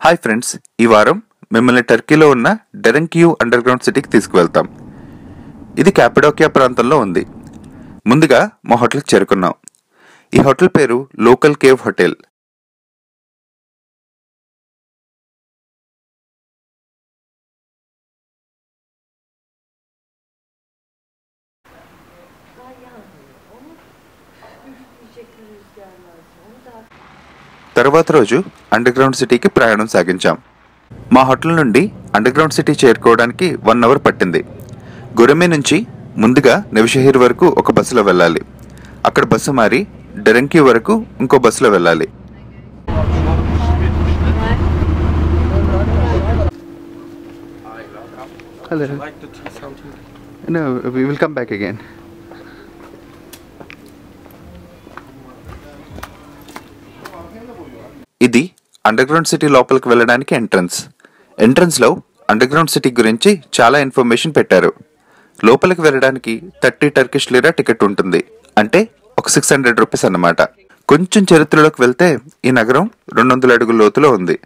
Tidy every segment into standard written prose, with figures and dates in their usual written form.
Hi friends, ఈ వారం మిమ్మల్ని టర్కీలో ఉన్న డెరెంకియూ అండర్ గ్రౌండ్ సిటీకి తీసుకువెళ్తాం. ఇది క్యాపడోకియా ప్రాంతంలో ఉంది. ముందుగా మా హోటల్కి చేరుకున్నాం. ఈ హోటల్ పేరు లోకల్ కేవ్ హోటల్. తర్వాత రోజు అండర్ గ్రౌండ్ సిటీకి ప్రయాణం సాగించాం. మా హోటల్ నుండి అండర్ గ్రౌండ్ సిటీ చేరుకోవడానికి 1 అవర్ పట్టింది. గురమే నుంచి ముందుగా నెవిషహీర్ వరకు ఒక బస్సులో వెళ్ళాలి. అక్కడ బస్సు మారి డెరెంకియూ వరకు ఇంకో బస్సులో వెళ్ళాలి. ఇది అండర్ గ్రౌండ్ సిటీ లోపలికి వెళ్ళడానికి ఎంట్రన్స్ లో అండర్ గ్రౌండ్ సిటీ గురించి చాలా ఇన్ఫర్మేషన్ పెట్టారు. లోపలికి వెళ్ళడానికి 30 టర్కిష్ లీరా టికెట్ ఉంటుంది, అంటే ఒక 600 రూపీస్ అన్నమాట. కొంచెం చరిత్రలోకి వెళ్తే ఈ నగరం 200 అడుగుల లోతులో ఉంది.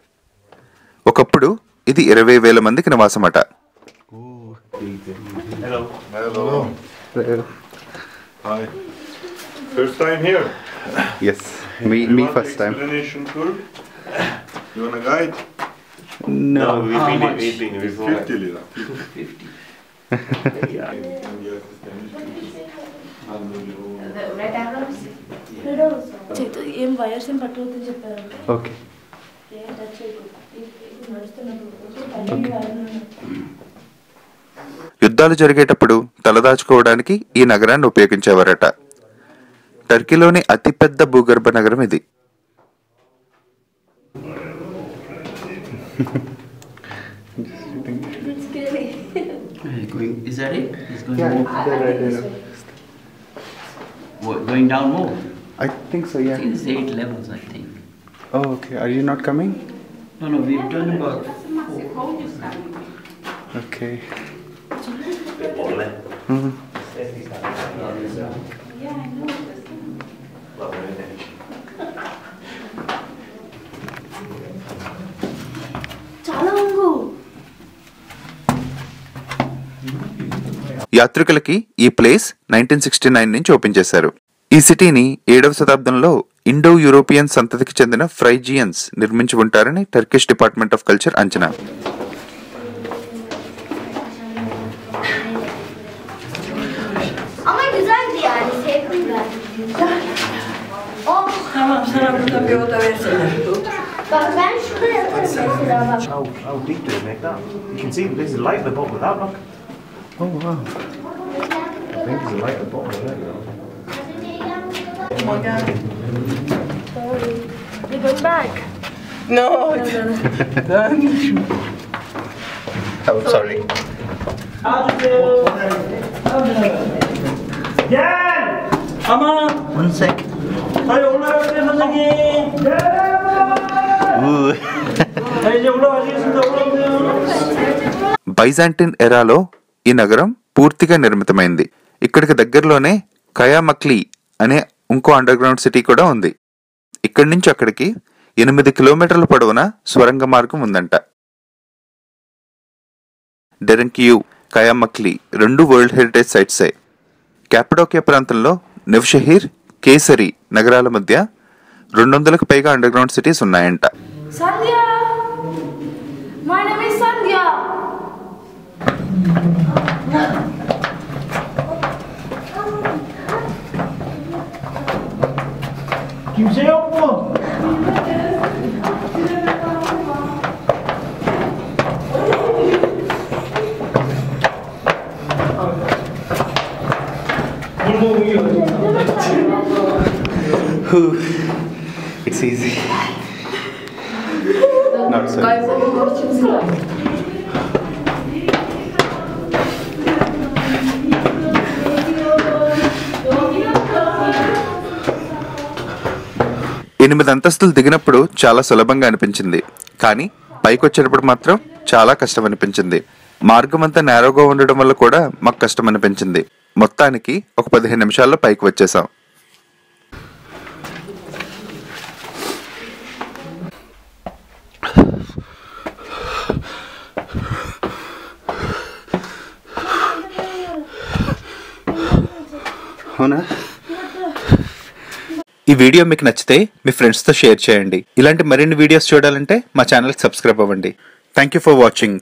ఒకప్పుడు ఇది 20,000 మందికి నివాసమట. First time here? Yes, me first time. Explanation tour? You want a guide? No. We've been before. 50 lira. 50. ఏం వైర్స్ ఏం పట్టుకోవద్దని చెప్పారు. ఓకే. యుద్ధాలు జరిగేటప్పుడు తలదాచుకోవడానికి ఈ నగరాన్ని ఉపయోగించేవారట. టర్కీలోని అతిపెద్ద భూగర్భ నగరం ఇది. Is that it? It's going more. What, going down more? I think so, I think it's 8 levels, I think. Oh, okay. Are you not coming? No, we've done about 4. Okay. యాత్రికులకి ఈ place 1969 నుంచి open చేశారు. ఈ సిటీని 7వ శతాబ్దంలో Indo European సంతతికి చెందిన ఫ్రైజియన్స్ నిర్మించి ఉంటారని టర్కిష్ డిపార్ట్మెంట్ ఆఫ్ కల్చర్ అంచనా. How deep do they make that? You can see there's a light at the bottom of that, look. Oh wow. I think there's a light at the bottom of that, you know. Oh my god. Sorry. You're going back? No. Oh, sorry. One sec. Byzantine ఎరాలో ఈ నగరం పూర్తిగా నిర్మితమైంది. ఇక్కడికి దగ్గరలోనే కయామక్లీ అనే ఇంకో under ground city కూడా ఉంది. ఇక్కడి నుంచి అక్కడికి 8 కిలోమీటర్ల పొడవున స్వరంగ మార్గం ఉందంట. డెరెంకియూ, కయామక్లీ 2 వరల్డ్ హెరిటేజ్ సైట్సే. క్యాపడోకియా ప్రాంతంలో నెవిషహీర్, కేసరి నగరాల మధ్య 200కు పైగా అండర్ గ్రౌండ్ సిటీస్ ఉన్నాయంట. సంధ్య, my name is Sandhya. Kimse yok mu? Burada uyuyor. It's easy. Not so. ఎనిమిది అంతస్తులు దిగినప్పుడు చాలా సులభంగా అనిపించింది, కానీ పైకి వచ్చేటప్పుడు మాత్రం చాలా కష్టం అనిపించింది. మార్గం అంతా నేరోగా ఉండడం వల్ల కూడా మాకు కష్టం అనిపించింది. మొత్తానికి ఒక 15 నిమిషాల్లో పైకి వచ్చేసాం. అవునా? ఈ వీడియో మీకు నచ్చితే మీ ఫ్రెండ్స్తో షేర్ చేయండి. ఇలాంటి మరిన్ని వీడియోస్ చూడాలంటే మా ఛానల్కి సబ్స్క్రైబ్ అవ్వండి. Thank you for watching.